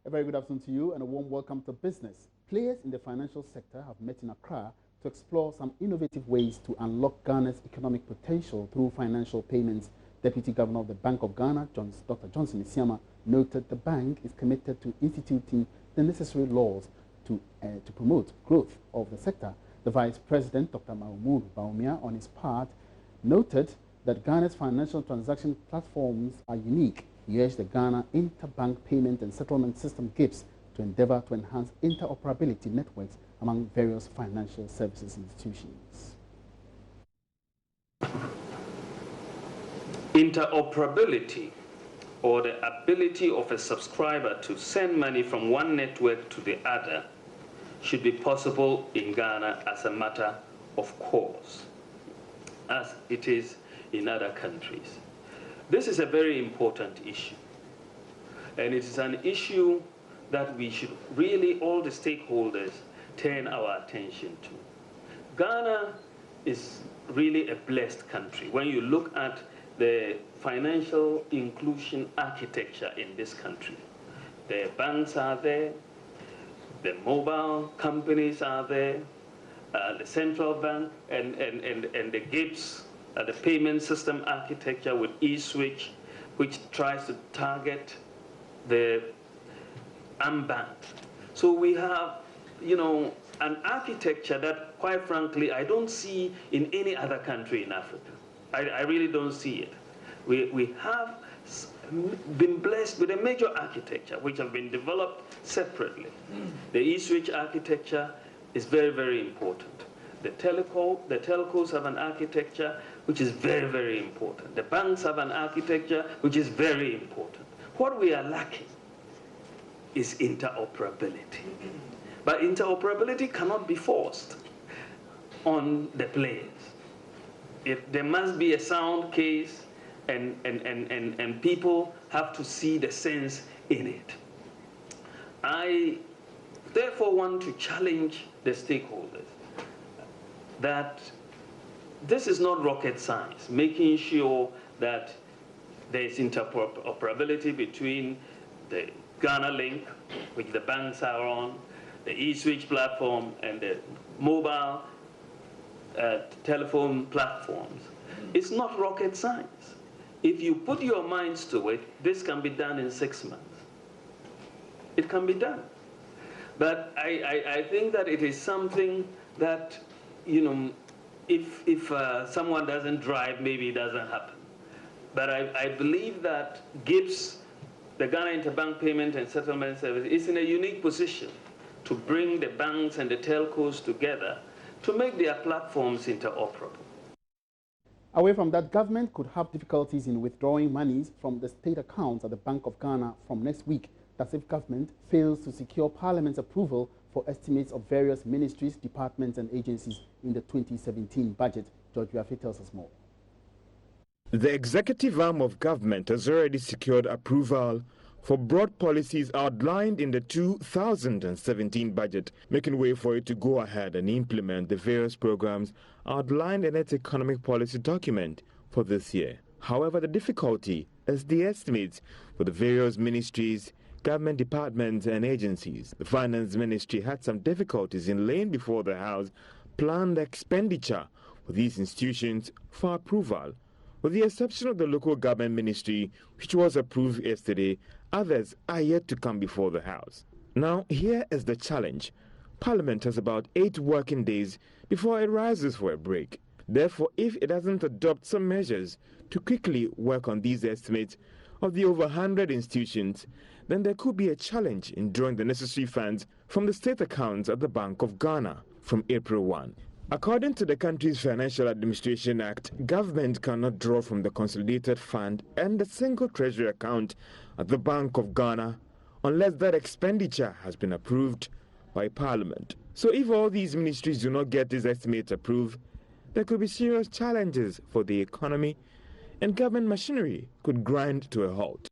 A very good afternoon to you and a warm welcome to Business. Players in the financial sector have met in Accra to explore some innovative ways to unlock Ghana's economic potential through financial payments. Deputy Governor of the Bank of Ghana, Dr. Johnson Isiama, noted the bank is committed to instituting the necessary laws to promote growth of the sector. The Vice President, Dr. Bawumia, on his part, noted that Ghana's financial transaction platforms are unique. He urged the Ghana Interbank Payment and Settlement System Ghipss to endeavor to enhance interoperability networks among various financial services institutions. Interoperability, or the ability of a subscriber to send money from one network to the other, should be possible in Ghana as a matter of course, as it is in other countries. This is a very important issue, and it is an issue that we should really, all the stakeholders, turn our attention to. Ghana is really a blessed country. When you look at the financial inclusion architecture in this country, the banks are there, the mobile companies are there, the central bank and the Ghipss, the payment system architecture with eSwitch, which tries to target the unbanked. So we have, an architecture that, quite frankly, I don't see in any other country in Africa. I really don't see it. We have been blessed with a major architecture which have been developed separately. The eSwitch architecture is very, very important. The telcos have an architecture which is very, very important. The banks have an architecture which is very important. What we are lacking is interoperability. But interoperability cannot be forced on the players. There must be a sound case, and people have to see the sense in it. I therefore want to challenge the stakeholders that this is not rocket science, making sure that there is interoperability between the Ghana Link, which the banks are on, the eSwitch platform, and the mobile telephone platforms. It's not rocket science. If you put your minds to it, this can be done in 6 months. It can be done. But I think that it is something that, if someone doesn't drive, maybe it doesn't happen. But I believe that Ghipss, the Ghana Interbank Payment and Settlement Service, is in a unique position to bring the banks and the telcos together to make their platforms interoperable. Away from that, government could have difficulties in withdrawing monies from the state accounts at the Bank of Ghana from next week. That's if government fails to secure Parliament's approval for estimates of various ministries, departments and agencies in the 2017 budget. George Biafi tells us more. The executive arm of government has already secured approval for broad policies outlined in the 2017 budget, making way for it to go ahead and implement the various programs outlined in its economic policy document for this year. However, the difficulty is the estimates for the various ministries, government departments and agencies. The Finance Ministry had some difficulties in laying before the House planned expenditure for these institutions for approval. With the exception of the Local Government Ministry, which was approved yesterday, others are yet to come before the House. Now, here is the challenge. Parliament has about 8 working days before it rises for a break. Therefore, if it doesn't adopt some measures to quickly work on these estimates of the over 100 institutions, then there could be a challenge in drawing the necessary funds from the state accounts at the Bank of Ghana from April 1. According to the country's Financial Administration Act, government cannot draw from the Consolidated Fund and the single treasury account at the Bank of Ghana unless that expenditure has been approved by Parliament. So if all these ministries do not get these estimates approved, there could be serious challenges for the economy and government machinery could grind to a halt.